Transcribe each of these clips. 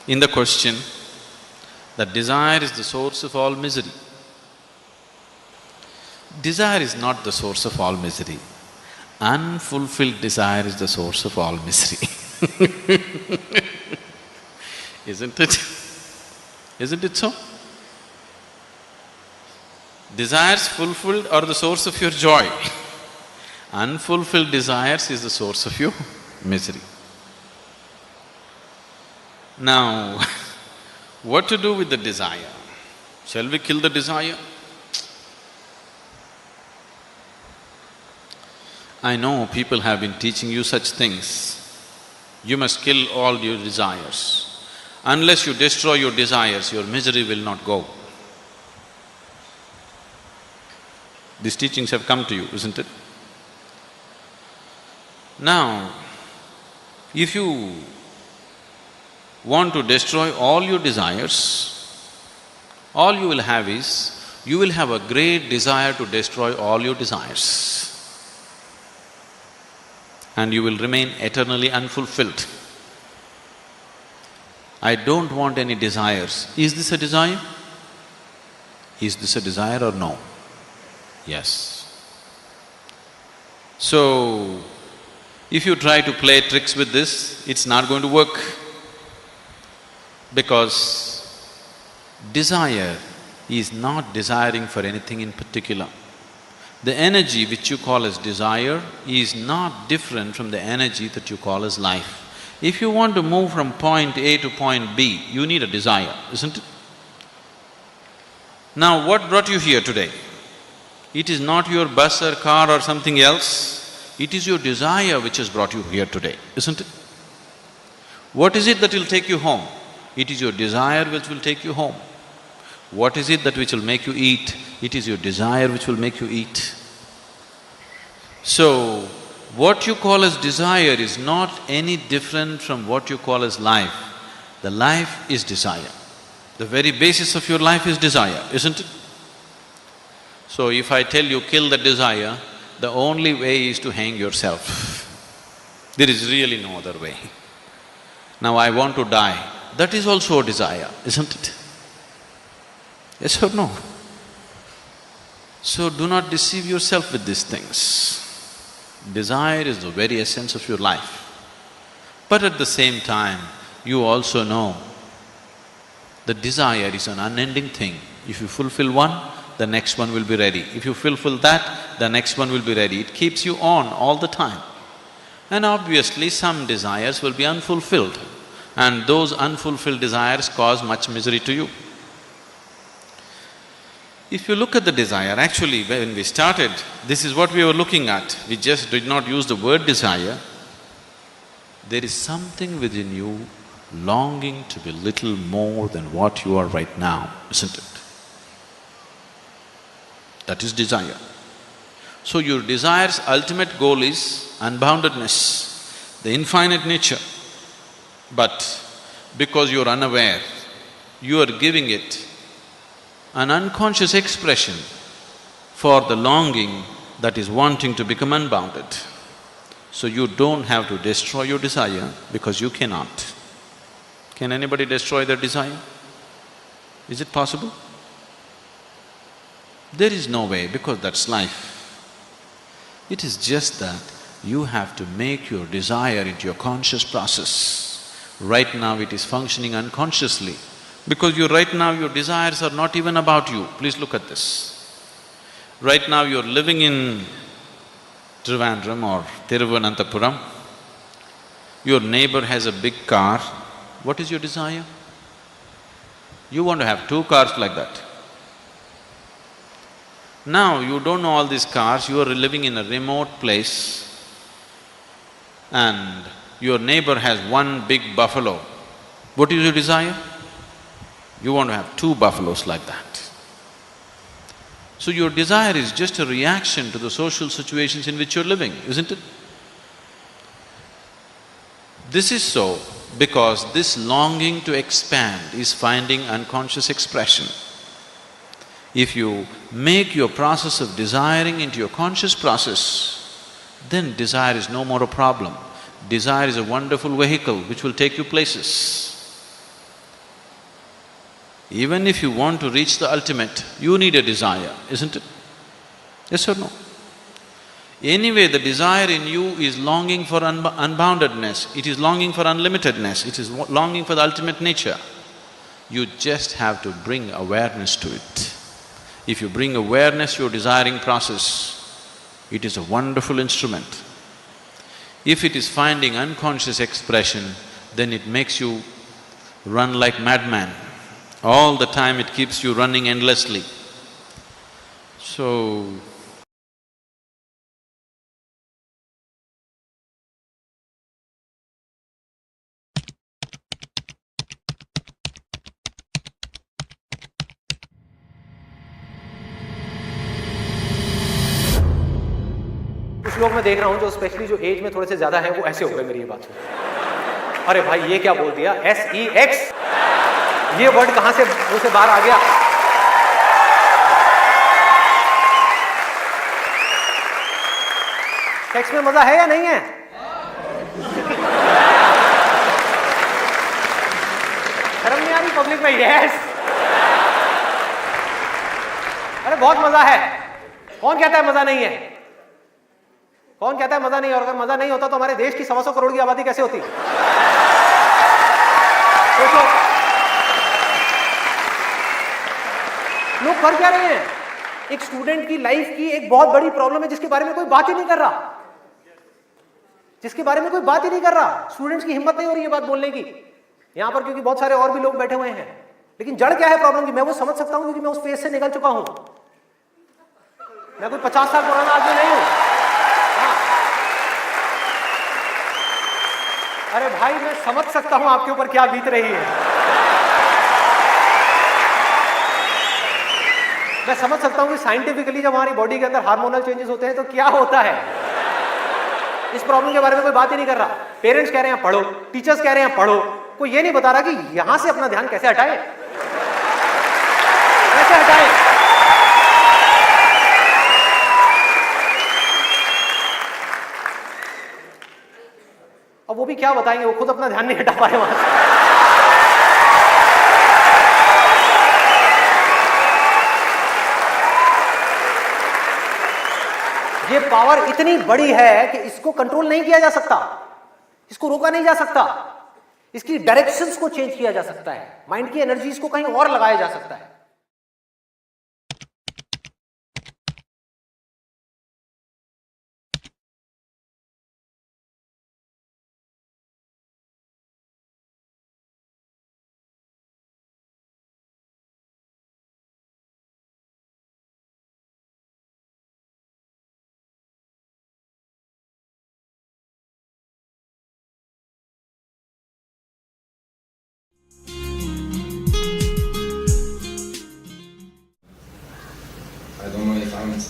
in the question that desire is the source of all misery. Desire is not the source of all misery. Unfulfilled desire is the source of all misery. Isn't it? Isn't it so? Desires fulfilled are the source of your joy. Unfulfilled desires is the source of your misery. Now, what to do with the desire? Shall we kill the desire? I know people have been teaching you such things. You must kill all your desires. Unless you destroy your desires, your misery will not go. These teachings have come to you, isn't it? Now, if you want to destroy all your desires, all you will have is, you will have a great desire to destroy all your desires. And you will remain eternally unfulfilled. I don't want any desires. Is this a desire? Is this a desire or no? Yes. So, if you try to play tricks with this, it's not going to work. Because desire is not desiring for anything in particular. The energy which you call as desire is not different from the energy that you call as life. If you want to move from point A to point B, you need a desire, isn't it? Now, what brought you here today? It is not your bus or car or something else, it is your desire which has brought you here today, isn't it? What is it that will take you home? It is your desire which will take you home. What is it that which will make you eat? It is your desire which will make you eat. So, what you call as desire is not any different from what you call as life. The life is desire. The very basis of your life is desire, isn't it? So if I tell you kill the desire, the only way is to hang yourself. There is really no other way. Now I want to die, that is also a desire, isn't it? Yes or no? So do not deceive yourself with these things. Desire is the very essence of your life. But at the same time, you also know that desire is an unending thing. If you fulfill one, the next one will be ready. If you fulfill that, the next one will be ready. It keeps you on all the time. And obviously, some desires will be unfulfilled, and those unfulfilled desires cause much misery to you. If you look at the desire, actually when we started, this is what we were looking at. We just did not use the word desire. There is something within you longing to be little more than what you are right now, isn't it? That is desire. So your desire's ultimate goal is unboundedness, the infinite nature. But because you're unaware, you are giving it an unconscious expression for the longing that is wanting to become unbounded. So you don't have to destroy your desire because you cannot. Can anybody destroy their desire? Is it possible? There is no way because that's life. It is just that you have to make your desire into your conscious process. Right now it is functioning unconsciously. Because right now your desires are not even about you, please look at this. Right now you're living in Trivandrum or Thiruvananthapuram, your neighbor has a big car, what is your desire? You want to have 2 cars like that. Now you don't know all these cars, you are living in a remote place and your neighbor has 1 big buffalo. What is your desire? You want to have 2 buffaloes like that. So your desire is just a reaction to the social situations in which you're living, isn't it? This is so because this longing to expand is finding unconscious expression. If you make your process of desiring into your conscious process, then desire is no more a problem. Desire is a wonderful vehicle which will take you places. Even if you want to reach the ultimate, you need a desire, isn't it? Yes or no? Anyway, the desire in you is longing for unboundedness, it is longing for unlimitedness, it is longing for the ultimate nature. You just have to bring awareness to it. If you bring awareness to your desiring process, it is a wonderful instrument. If it is finding unconscious expression, then it makes you run like madman. All the time it keeps you running endlessly. So, कुछ लोग मैं देख रहा हूँ जो specially जो as में थोड़े से ज्यादा हैं वो ऐसे हो गए मेरी ये बात सुन। अरे भाई ये क्या बोल दिया, SEX, ये वर्ड कहां से मुंह से बाहर आ गया? सेक्स में मजा है या नहीं है? शर्म नहीं आ रही पब्लिक में? यस। अरे बहुत मजा है। कौन कहता है मजा नहीं है? कौन कहता है मजा नहीं है? और अगर मजा नहीं होता तो हमारे देश की 125 करोड़ की आबादी कैसे होती? सोचो, लोग कर क्या रहे हैं? एक स्टूडेंट की लाइफ की एक बहुत बड़ी प्रॉब्लम है जिसके बारे में कोई बात ही नहीं कर रहा, जिसके बारे में कोई बात ही नहीं कर रहा। स्टूडेंट्स की हिम्मत नहीं हो रही है बात बोलने की यहां पर, क्योंकि बहुत सारे और भी लोग बैठे हुए हैं। लेकिन जड़ क्या है प्रॉब्लम की, मैं वो समझ सकता हूं क्योंकि मैं उस फेज से निकल चुका हूं। मैं कोई 50 साल पुराना आदमी नहीं हूं। अरे भाई मैं समझ सकता हूं आपके ऊपर क्या बीत रही है। मैं समझ सकता हूं कि साइंटिफिकली जब हमारी बॉडी के अंदर हार्मोनल चेंजेस होते हैं तो क्या होता है। इस प्रॉब्लम के बारे में कोई बात ही नहीं कर रहा। पेरेंट्स कह रहे हैं पढ़ो, टीचर्स कह रहे हैं पढ़ो, कोई ये नहीं बता रहा कि यहां से अपना ध्यान कैसे हटाए, कैसे हटाए। अब वो भी क्या बताएंगे, वो खुद अपना ध्यान नहीं हटा पाए वहां से। ये पावर इतनी बड़ी है कि इसको कंट्रोल नहीं किया जा सकता, इसको रोका नहीं जा सकता, इसकी डायरेक्शंस को चेंज किया जा सकता है, माइंड की एनर्जीज को कहीं और लगाया जा सकता है।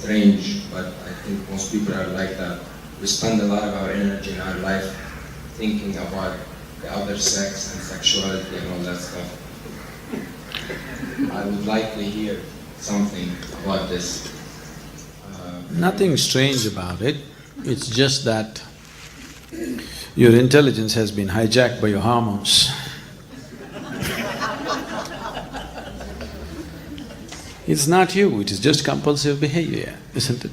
Strange, but I think most people are like that. We spend a lot of our energy in our life thinking about the other sex and sexuality and all that stuff. I would like to hear something about this. Nothing strange about it, it's just that your intelligence has been hijacked by your hormones. It's not you, it is just compulsive behavior, isn't it?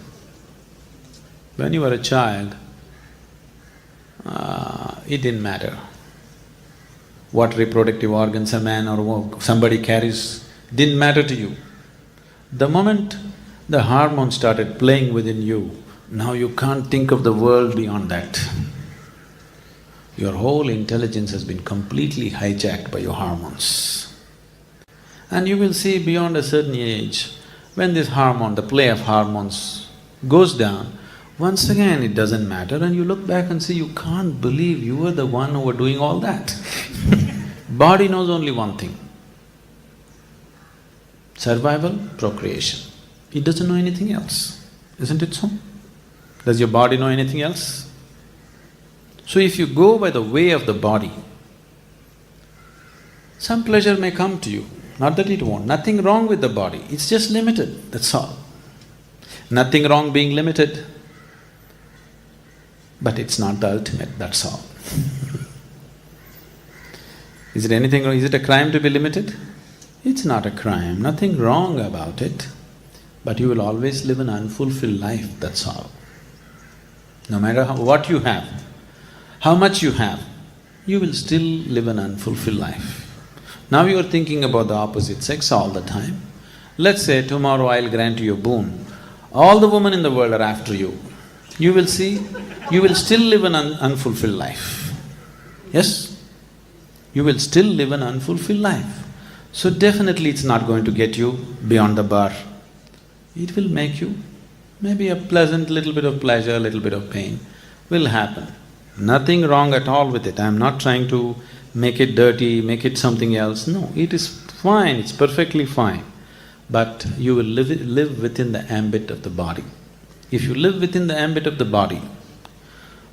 When you were a child, it didn't matter what reproductive organs a man or somebody carries, didn't matter to you. The moment the hormones started playing within you, now you can't think of the world beyond that. Your whole intelligence has been completely hijacked by your hormones. And you will see beyond a certain age, when this hormone, the play of hormones goes down, once again it doesn't matter and you look back and see, you can't believe you were the one who were doing all that. Body knows only one thing: survival, procreation. It doesn't know anything else, isn't it so? Does your body know anything else? So if you go by the way of the body, some pleasure may come to you. Not that it won't, nothing wrong with the body, it's just limited, that's all. Nothing wrong being limited, but it's not the ultimate, that's all. Is it anything wrong? Is it a crime to be limited? It's not a crime, nothing wrong about it, but you will always live an unfulfilled life, that's all. No matter what you have, how much you have, you will still live an unfulfilled life. Now you are thinking about the opposite sex all the time. Let's say tomorrow I'll grant you a boon. All the women in the world are after you. You will see, you will still live an unfulfilled life. Yes? You will still live an unfulfilled life. So definitely it's not going to get you beyond the bar. It will make you maybe a pleasant little bit of pleasure, a little bit of pain will happen. Nothing wrong at all with it. I'm not trying to make it dirty, make it something else. No, it is fine, it's perfectly fine. But you will live within the ambit of the body. If you live within the ambit of the body,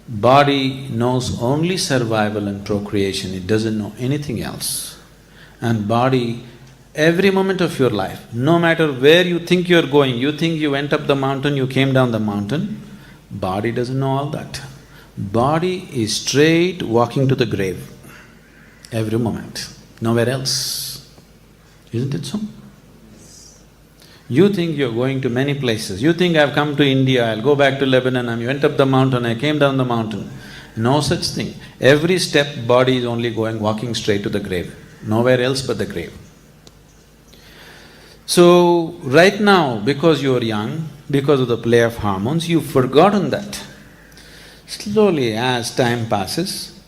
body knows only survival and procreation, it doesn't know anything else. And body, every moment of your life, no matter where you think you're going, you think you went up the mountain, you came down the mountain, body doesn't know all that. Body is straight walking to the grave, every moment, nowhere else. Isn't it so? You think you're going to many places, you think I've come to India, I'll go back to Lebanon, I went up the mountain, I came down the mountain. No such thing. Every step, body is only walking straight to the grave, nowhere else but the grave. So, right now, because you're young, because of the play of hormones, you've forgotten that. Slowly, as time passes,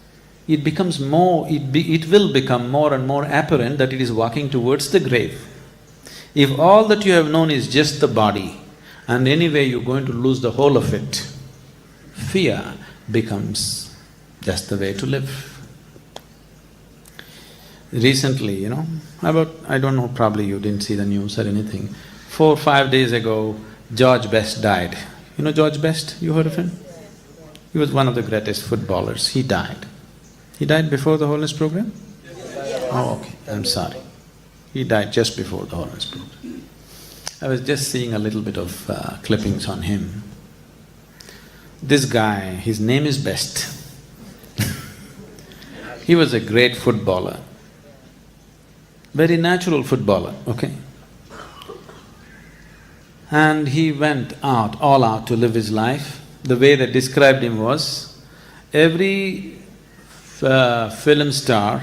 it becomes more… it will become more and more apparent that it is walking towards the grave. If all that you have known is just the body, and anyway you're going to lose the whole of it, fear becomes just the way to live. Recently, I don't know, probably you didn't see the news or anything, 4 or 5 days ago, George Best died. You know George Best? You heard of him? He was one of the greatest footballers, he died. He died before the Holiness program? Oh, okay, I'm sorry. He died just before the Holiness program. I was just seeing a little bit of clippings on him. This guy, his name is Best. He was a great footballer, very natural footballer, okay? And he went out, all out to live his life. The way they described him was, every film star,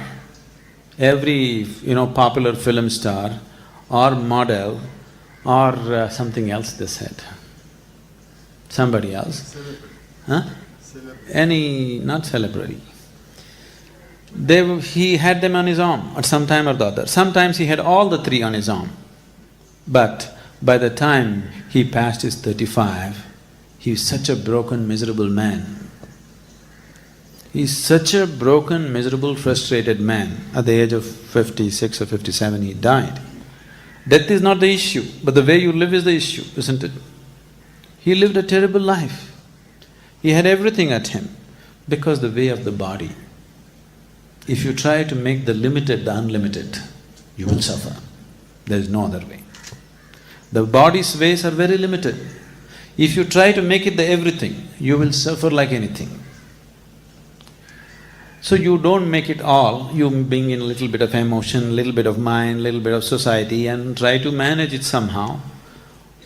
every popular film star or model or something else they said, somebody else, huh? Any… not celebrity. He had them on his arm at some time or the other. Sometimes he had all the three on his arm. But by the time he passed his 35, he was such a broken, miserable man. He's such a broken, miserable, frustrated man. At the age of 56 or 57, he died. Death is not the issue, but the way you live is the issue, isn't it? He lived a terrible life. He had everything at him because the way of the body. If you try to make the limited the unlimited, you will suffer. There is no other way. The body's ways are very limited. If you try to make it the everything, you will suffer like anything. So you don't make it all, you bring in a little bit of emotion, little bit of mind, little bit of society and try to manage it somehow.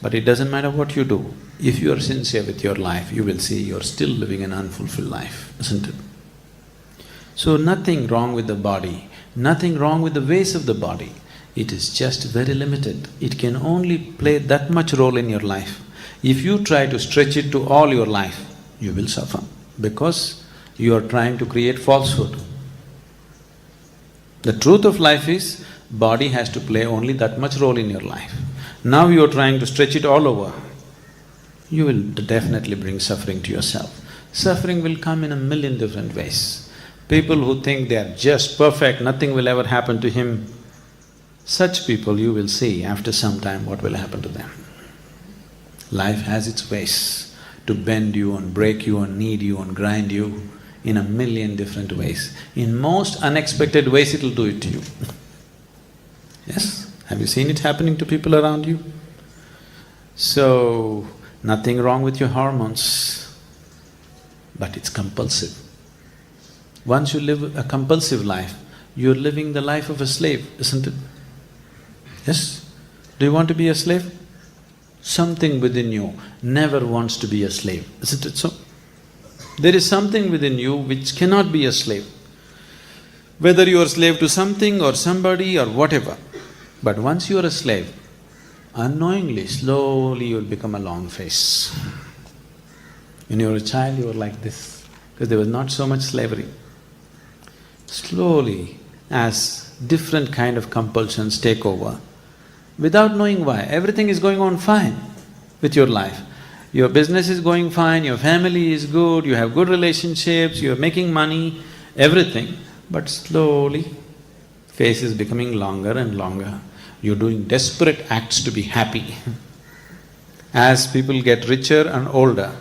But it doesn't matter what you do. If you are sincere with your life, you will see you're still living an unfulfilled life, isn't it? So nothing wrong with the body, nothing wrong with the ways of the body. It is just very limited. It can only play that much role in your life. If you try to stretch it to all your life, you will suffer because you are trying to create falsehood. The truth of life is, body has to play only that much role in your life. Now you are trying to stretch it all over, you will definitely bring suffering to yourself. Suffering will come in a million different ways. People who think they are just perfect, nothing will ever happen to him, such people you will see after some time what will happen to them. Life has its ways to bend you and break you and knead you and grind you in a million different ways. In most unexpected ways it'll do it to you. Yes? Have you seen it happening to people around you? So, nothing wrong with your hormones, but it's compulsive. Once you live a compulsive life, you're living the life of a slave, isn't it? Yes? Do you want to be a slave? Something within you never wants to be a slave, isn't it so? There is something within you which cannot be a slave. Whether you are a slave to something or somebody or whatever, but once you are a slave, unknowingly, slowly you'll become a long face. When you were a child, you were like this, because there was not so much slavery. Slowly, as different kind of compulsions take over, without knowing why, everything is going on fine with your life. Your business is going fine, your family is good, you have good relationships, you're making money, everything, but slowly, face is becoming longer and longer. You're doing desperate acts to be happy. As people get richer and older,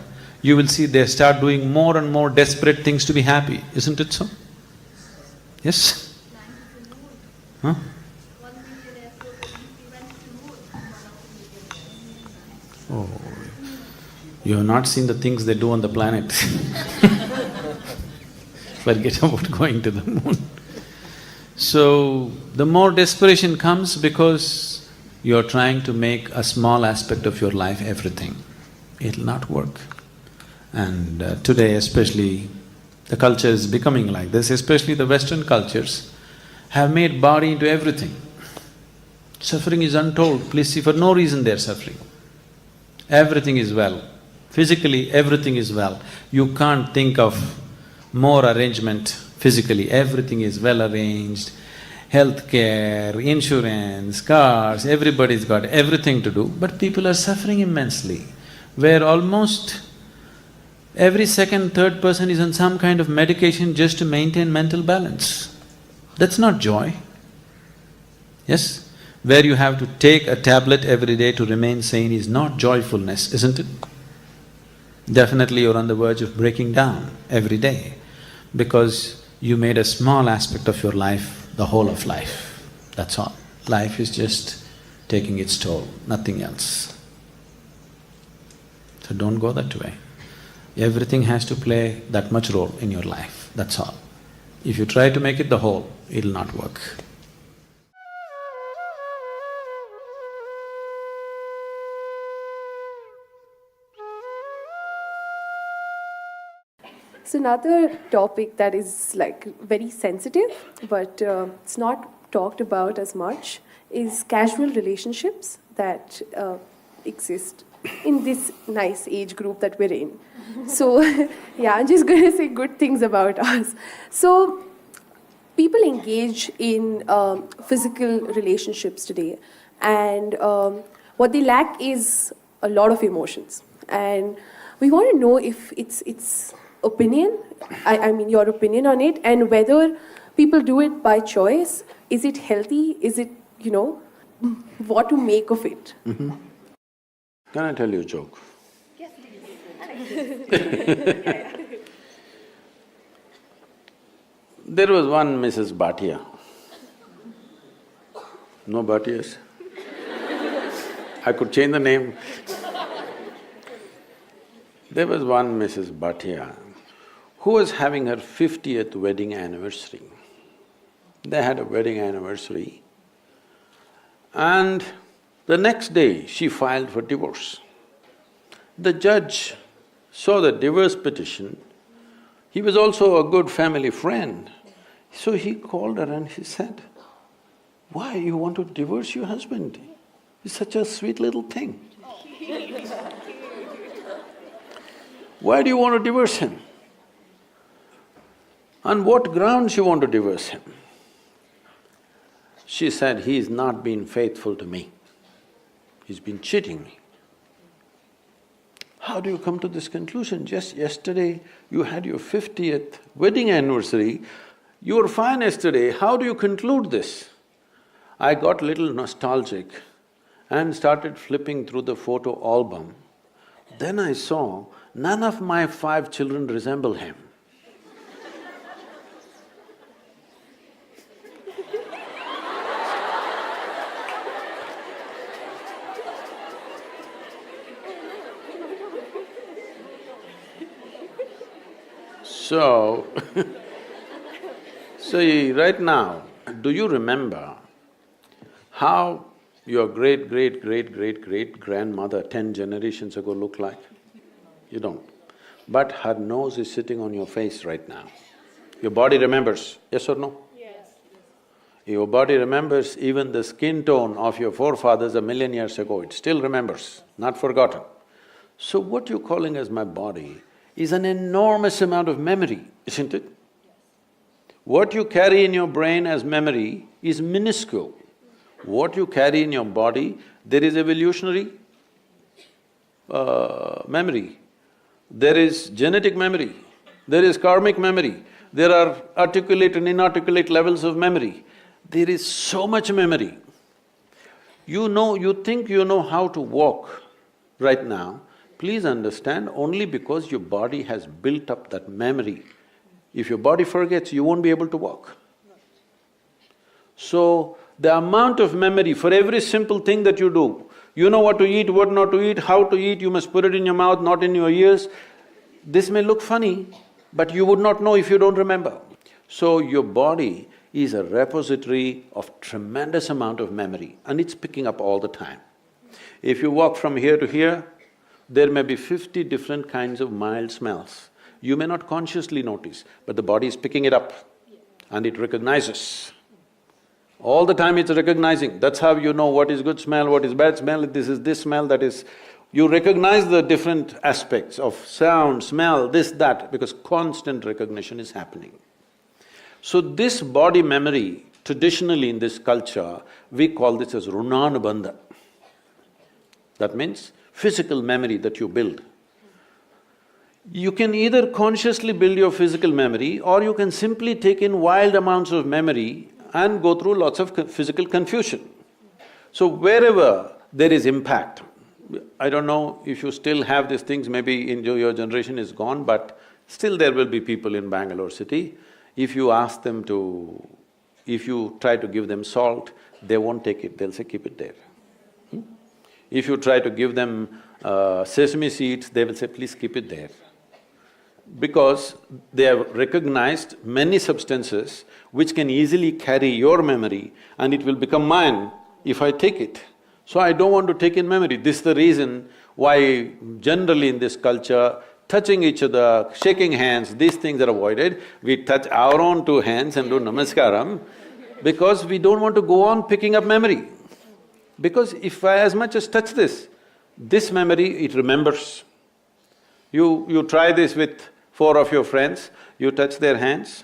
you will see they start doing more and more desperate things to be happy, isn't it so? Yes? Huh? Oh, you have not seen the things they do on the planet. Forget about going to the moon. So, the more desperation comes because you're trying to make a small aspect of your life everything. It'll not work. And today especially, the culture is becoming like this, especially the Western cultures have made body into everything. Suffering is untold, please see, for no reason they're suffering. Everything is well, physically everything is well. You can't think of more arrangement physically, everything is well arranged. Healthcare, insurance, cars, everybody's got everything to do, but people are suffering immensely, where almost every second, third person is on some kind of medication just to maintain mental balance. That's not joy. Yes? Where you have to take a tablet every day to remain sane is not joyfulness, isn't it? Definitely you're on the verge of breaking down every day because you made a small aspect of your life the whole of life, that's all. Life is just taking its toll, nothing else. So don't go that way. Everything has to play that much role in your life, that's all. If you try to make it the whole, it'll not work. So another topic that is like very sensitive, but it's not talked about as much, is casual relationships that exist in this nice age group that we're in. So yeah, I'm just going to say good things about us. So people engage in physical relationships today, and what they lack is a lot of emotions. And we want to know if it's opinion, I mean your opinion on it, and whether people do it by choice. Is it healthy? Is it, what to make of it? Mm-hmm. Can I tell you a joke? Yes, please. There was one Mrs. Bhatia. No Bhatias? I could change the name. There was one Mrs. Bhatia who was having her 50th wedding anniversary. They had a wedding anniversary and the next day she filed for divorce. The judge saw the divorce petition. He was also a good family friend. So he called her and he said, "Why you want to divorce your husband? He's such a sweet little thing. Why do you want to divorce him? On what grounds you want to divorce him?" She said, "He's not been faithful to me. He's been cheating me." How do you come to this conclusion? Just yesterday you had your 50th wedding anniversary, you were fine yesterday, how do you conclude this? I got little nostalgic and started flipping through the photo album. Then I saw none of my 5 children resemble him. So, right now, do you remember how your great-great-great-great-great-grandmother 10 generations ago look like? You don't. But her nose is sitting on your face right now. Your body remembers, yes or no? Yes. Your body remembers even the skin tone of your forefathers 1,000,000 years ago, it still remembers, not forgotten. So what you're calling as my body is an enormous amount of memory, isn't it? What you carry in your brain as memory is minuscule. What you carry in your body, there is evolutionary memory, there is genetic memory, there is karmic memory, there are articulate and inarticulate levels of memory. There is so much memory. You think you know how to walk right now, please understand, only because your body has built up that memory. If your body forgets, you won't be able to walk. So, the amount of memory for every simple thing that you do, you know what to eat, what not to eat, how to eat, you must put it in your mouth, not in your ears. This may look funny, but you would not know if you don't remember. So, your body is a repository of tremendous amount of memory and it's picking up all the time. If you walk from here to here, there may be 50 different kinds of mild smells. You may not consciously notice, but the body is picking it up and it recognizes. All the time it's recognizing, that's how you know what is good smell, what is bad smell, this is this smell, that is… You recognize the different aspects of sound, smell, this, that, because constant recognition is happening. So this body memory, traditionally in this culture, we call this as runanubandha. That means physical memory that you build. You can either consciously build your physical memory or you can simply take in wild amounts of memory and go through lots of physical confusion. So wherever there is impact, I don't know if you still have these things, maybe in your generation is gone, but still there will be people in Bangalore city, if you ask them to… if you try to give them salt, they won't take it, they'll say, keep it there. If you try to give them sesame seeds, they will say, please keep it there. Because they have recognized many substances which can easily carry your memory and it will become mine if I take it. So I don't want to take in memory. This is the reason why generally in this culture, touching each other, shaking hands, these things are avoided. We touch our own two hands and do namaskaram because we don't want to go on picking up memory. Because if I as much as touch this memory, it remembers. You try this with 4 of your friends, you touch their hands.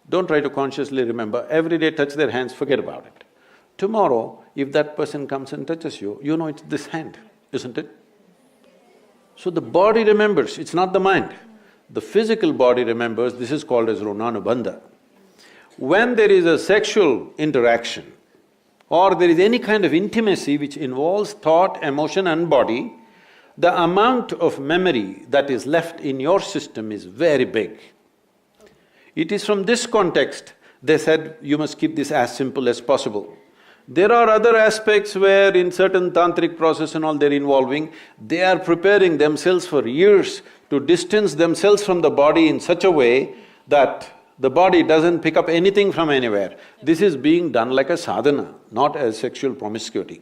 Don't try to consciously remember, every day touch their hands, forget about it. Tomorrow, if that person comes and touches you, you know it's this hand, isn't it? So the body remembers, it's not the mind. The physical body remembers, this is called as runanubandha. When there is a sexual interaction or there is any kind of intimacy which involves thought, emotion and body, the amount of memory that is left in your system is very big. It is from this context they said you must keep this as simple as possible. There are other aspects where in certain tantric process and all they're involving, they are preparing themselves for years to distance themselves from the body in such a way that the body doesn't pick up anything from anywhere. This is being done like a sadhana, not as sexual promiscuity.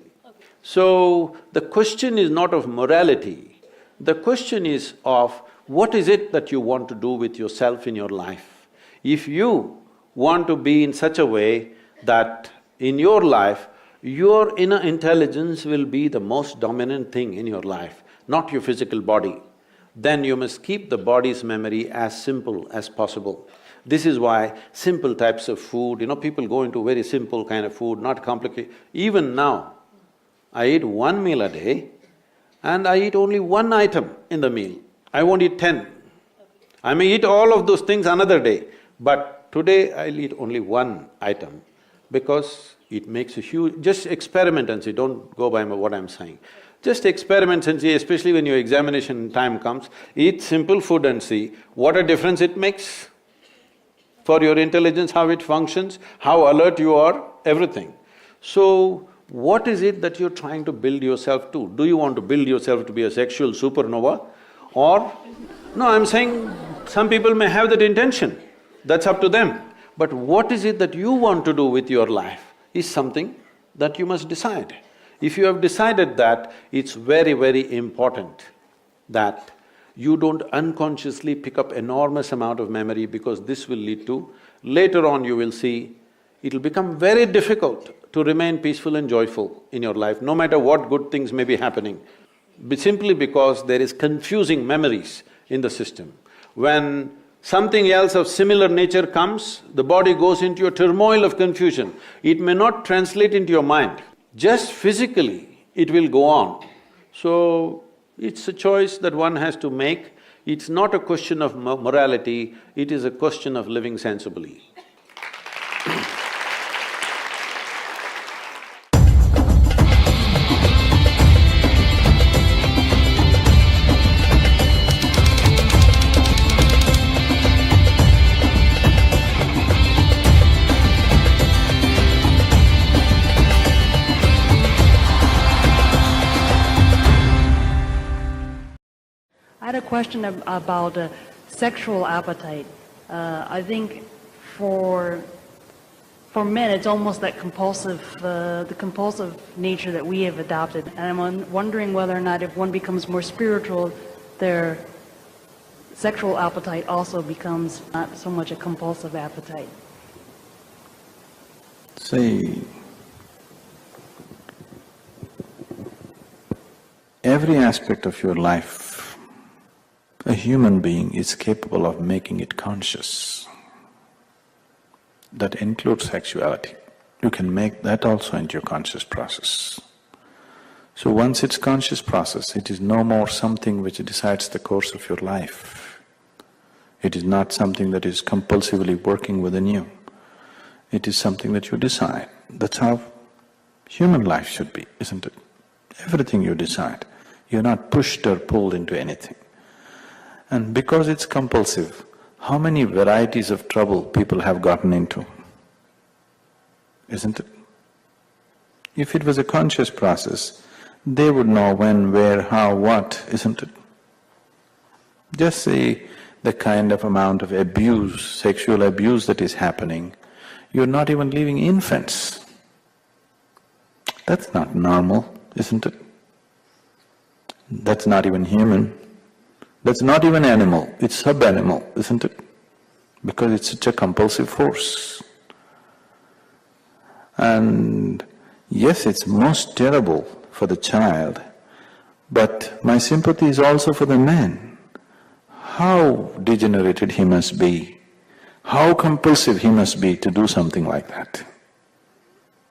So, the question is not of morality, the question is of what is it that you want to do with yourself in your life. If you want to be in such a way that in your life, your inner intelligence will be the most dominant thing in your life, not your physical body, then you must keep the body's memory as simple as possible. This is why simple types of food, people go into very simple kind of food, not complicated. Even now, I eat 1 meal a day and I eat only 1 item in the meal. I won't eat 10. I may eat all of those things another day, but today I'll eat only 1 item because it makes a huge… Just experiment and see, don't go by what I'm saying. Just experiment and see, especially when your examination time comes, eat simple food and see what a difference it makes for your intelligence, how it functions, how alert you are, everything. So, what is it that you're trying to build yourself to? Do you want to build yourself to be a sexual supernova or… No, I'm saying some people may have that intention, that's up to them. But what is it that you want to do with your life is something that you must decide. If you have decided that, it's very, very important that you don't unconsciously pick up enormous amount of memory, because this will lead to… later on you will see, it'll become very difficult to remain peaceful and joyful in your life, no matter what good things may be happening, simply because there is confusing memories in the system. When something else of similar nature comes, the body goes into a turmoil of confusion. It may not translate into your mind, just physically it will go on. So, it's a choice that one has to make. It's not a question of morality, it is a question of living sensibly. I had a question about sexual appetite. I think for men, it's almost that compulsive, the compulsive nature that we have adopted. And I'm wondering whether or not if one becomes more spiritual, their sexual appetite also becomes not so much a compulsive appetite. See, every aspect of your life, a human being is capable of making it conscious. That includes sexuality. You can make that also into your conscious process. So once it's conscious process, it is no more something which decides the course of your life. It is not something that is compulsively working within you. It is something that you decide. That's how human life should be, isn't it? Everything you decide. You're not pushed or pulled into anything. And because it's compulsive, how many varieties of trouble people have gotten into, isn't it? If it was a conscious process, they would know when, where, how, what, isn't it? Just see the kind of amount of abuse, sexual abuse that is happening. You're not even leaving infants. That's not normal, isn't it? That's not even human. That's not even animal, it's sub-animal, isn't it? Because it's such a compulsive force. And yes, it's most terrible for the child, but my sympathy is also for the man. How degenerated he must be, how compulsive he must be to do something like that.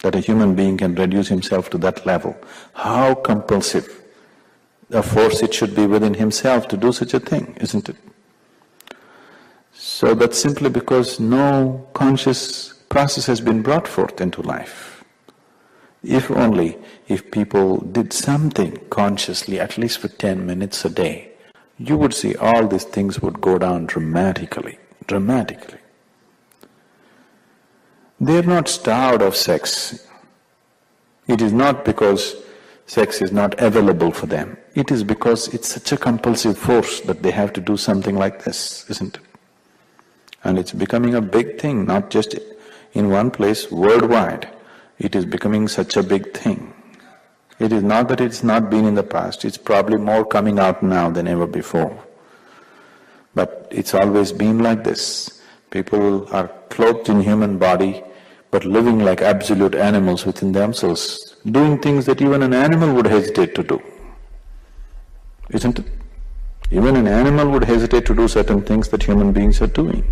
That a human being can reduce himself to that level. How compulsive a force it should be within himself to do such a thing, isn't it? So that's simply because no conscious process has been brought forth into life. If only if people did something consciously, at least for 10 minutes a day, you would see all these things would go down dramatically, dramatically. They're not starved of sex. It is not because sex is not available for them. It is because it's such a compulsive force that they have to do something like this, isn't it? And it's becoming a big thing, not just in one place, worldwide. It is becoming such a big thing. It is not that it's not been in the past, it's probably more coming out now than ever before. But it's always been like this. People are clothed in human body, but living like absolute animals within themselves, doing things that even an animal would hesitate to do, isn't it? Even an animal would hesitate to do certain things that human beings are doing.